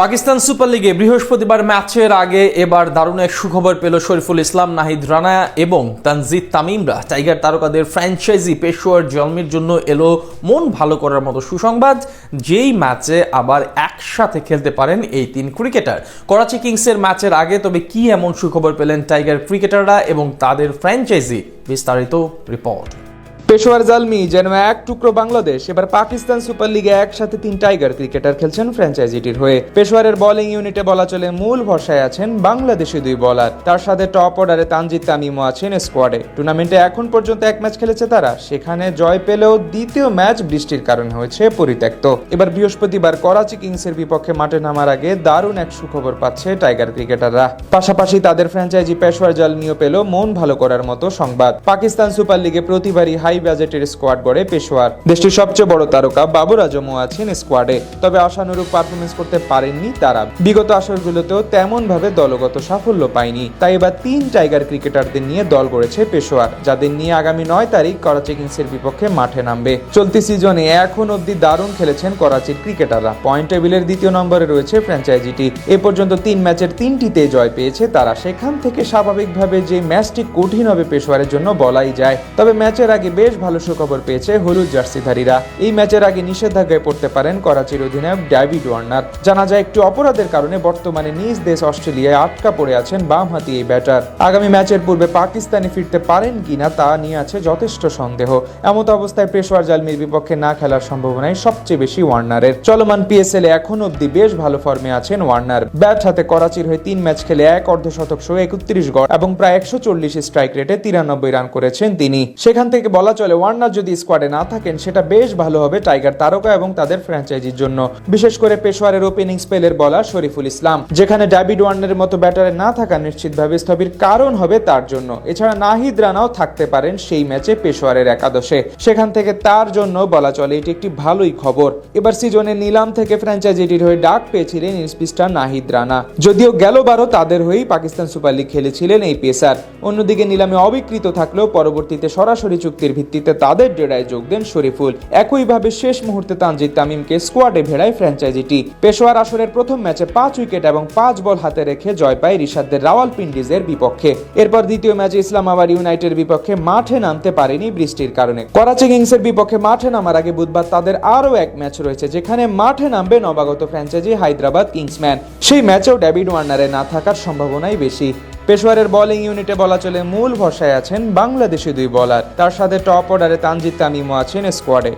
Pakistan super লিগে বৃহস্পতিবার ম্যাচের আগে এবার দারুণ এক সুখবর পেল শরীফুল ইসলাম, নাহিদ রানা এবং তানজিদ তামিমরা। টাইগার তারকাদের ফ্র্যাঞ্চাইজি পেশোয়ার জলমির জন্য এলো মন ভালো করার মতো সুসংবাদ। যেই ম্যাচে আবার একসাথে খেলতে পারেন এই তিন ক্রিকেটার। করাচি কিংসের ম্যাচের আগে তবে কি এমন সুখবর পেলেন টাইগার ক্রিকেটাররা এবং তাদের ফ্র্যাঞ্চাইজি, বিস্তারিত রিপোর্ট। পেশোয়ার জালমি যেন এক টুকরো বাংলাদেশ। এবার পাকিস্তান সুপার লিগে একসাথে তিন টাইগার ক্রিকেটার খেলছেন ফ্র্যাঞ্চাইজিটির হয়ে। পেশোয়ারের বোলিং ইউনিটে বলা চলে মূল ভরসায় আছেন বাংলাদেশি দুই বোলার, তার সাথে টপ অর্ডারে তানজিদ তামিমও আছেন স্কোয়াডে। টুর্নামেন্টে এখন পর্যন্ত এক ম্যাচ খেলেছে তারা, সেখানে জয় পেলেও দ্বিতীয় ম্যাচ বৃষ্টির কারণে হয়েছে পরিত্যক্ত। এবার বৃহস্পতিবার করাচি কিংসের বিপক্ষে মাঠে নামার আগে দারুণ এক সুখবর পাচ্ছে টাইগার ক্রিকেটাররা। পাশাপাশি তাদের ফ্র্যাঞ্চাইজি পেশোয়ার জালমিও পেল মন ভালো করার মতো সংবাদ। পাকিস্তান সুপার লিগে প্রতিবারই হাই বাজেটের স্কোয়াড গড়ে পেশোয়ার। দেশটির সবচেয়ে বড় তারকা বাবর আজমও আছেন স্কোয়াডে, তবে আশানুরূপ পারফরমেন্স করতে পারেননি তারা। বিগত আসরগুলোতেও তেমন ভাবে দলগত সাফল্য পায়নি, তাই এবার তিন টাইগার ক্রিকেটারদের নিয়ে দল গড়েছে পেশোয়ার, যাদের নিয়ে আগামী 9 তারিখ করাচি কিংসের বিপক্ষে মাঠে নামবে। চলতি সিজনে এখন অব্দি দারুণ খেলেছেন করাচির ক্রিকেটাররা। পয়েন্ট টেবিলের দ্বিতীয় নম্বরে রয়েছে ফ্র্যাঞ্চাইজিটি। এ পর্যন্ত 3 ম্যাচের 3টিতে জয় পেয়েছে তারা। সেখান থেকে স্বাভাবিকভাবে যে ম্যাচটি কঠিন হবে পেশোয়ারের জন্য বলাই যায়। তবে ম্যাচের আগে বেশ ভালো সুখবর পেয়েছে হলুদ জার্সিধারীরা। এই ম্যাচের আগে নিষেধাজ্ঞায় পড়তে পারেন করাচির অধিনায়ক ডেভিড ওয়ার্নার। জানা যায় একটু অপরাধের কারণে বর্তমানে নিজ দেশ অস্ট্রেলিয়ায় আটকা পড়ে আছেন বামহাতি এই ব্যাটার। আগামী ম্যাচের পূর্বে পাকিস্তানে ফিরতে পারেন কিনা তা নিয়ে আছে যথেষ্ট সন্দেহ। এমত অবস্থায় পেশোয়ার জালমির বিপক্ষে না খেলার সম্ভাবনাই সবচেয়ে বেশি ওয়ার্নারের। চলমান পিএসএল এ এখন অব্দি বেশ ভালো ফর্মে আছেন ওয়ার্নার। ব্যাট হাতে করাচির হয়ে 3 ম্যাচ খেলে এক অর্ধশতক সহ 31 গড় এবং প্রায় 140 স্ট্রাইক রেটে 93 রান করেছেন তিনি। সেখান থেকে বলা চলে ওয়ার্নার যদি স্কোয়াডে না থাকেন সেটা বেশ ভালো হবে টাইগার তারকা এবং তাদের ফ্র্যাঞ্চাইজির জন্য। বিশেষ করে পেশোয়ারের ওপেনিং স্পেলের বলার শরীফুল ইসলাম, যেখানে ডেভিড ওয়ার্নারের মতো ব্যাটারে না থাকা নিশ্চিতভাবে স্থবির কারণ হবে তার জন্য। এছাড়া নাহিদ রানাও থাকতে পারেন সেই ম্যাচে পেশোয়ারের একাদশে। সেখান থেকে তার জন্য বলা চলে এটি একটি ভালোই খবর। এবার সিজনে নিলাম থেকে ফ্র্যাঞ্চাইজিটির হয়ে ডাক পেয়েছিলেন স্পিস্টার নাহিদ রানা, যদিও গেলবারও তাদের হয়েই পাকিস্তান সুপার লিগ খেলেছিলেন এই পেসার। অন্যদিকে নিলামে অবিকৃত থাকলেও পরবর্তীতে সরাসরি চুক্তির ভিত্তিতে তাদের ডেরায় যোগ দেন শরীফুল। একইভাবে শেষ মুহূর্তে তানজিদ তামিমকে স্কোয়াডে ভেড়ায় ফ্র্যাঞ্চাইজিটি। পেশোয়ার আসরের প্রথম ম্যাচে 5 উইকেট এবং 5 বল হাতে রেখে জয় পায় রিশাদদের রাওয়ালপিন্ডিজের বিপক্ষে। এরপর দ্বিতীয় ম্যাচে ইসলামাবাদ ইউনাইটেডের বিপক্ষে মাঠে নামতে পারেনি বৃষ্টির কারণে। করাচি কিংসের বিপক্ষে মাঠে নামার আগে বুধবার তাদের আরও এক ম্যাচ রয়েছে, যেখানে মাঠে নামবে নবাগত ফ্র্যাঞ্চাইজি হায়দ্রাবাদ কিংসম্যান। সেই ম্যাচেও ডেভিড ওয়ার্নারে না থাকার সম্ভাবনাই বেশি। পেশোয়ারের বোলিং ইউনিটে বলা চলে মূল ভরসায় আছেন বাংলাদেশি দুই বোলার, তার সাথে টপ অর্ডারে তানজিদ তামিমও আছেন স্কোয়াডে।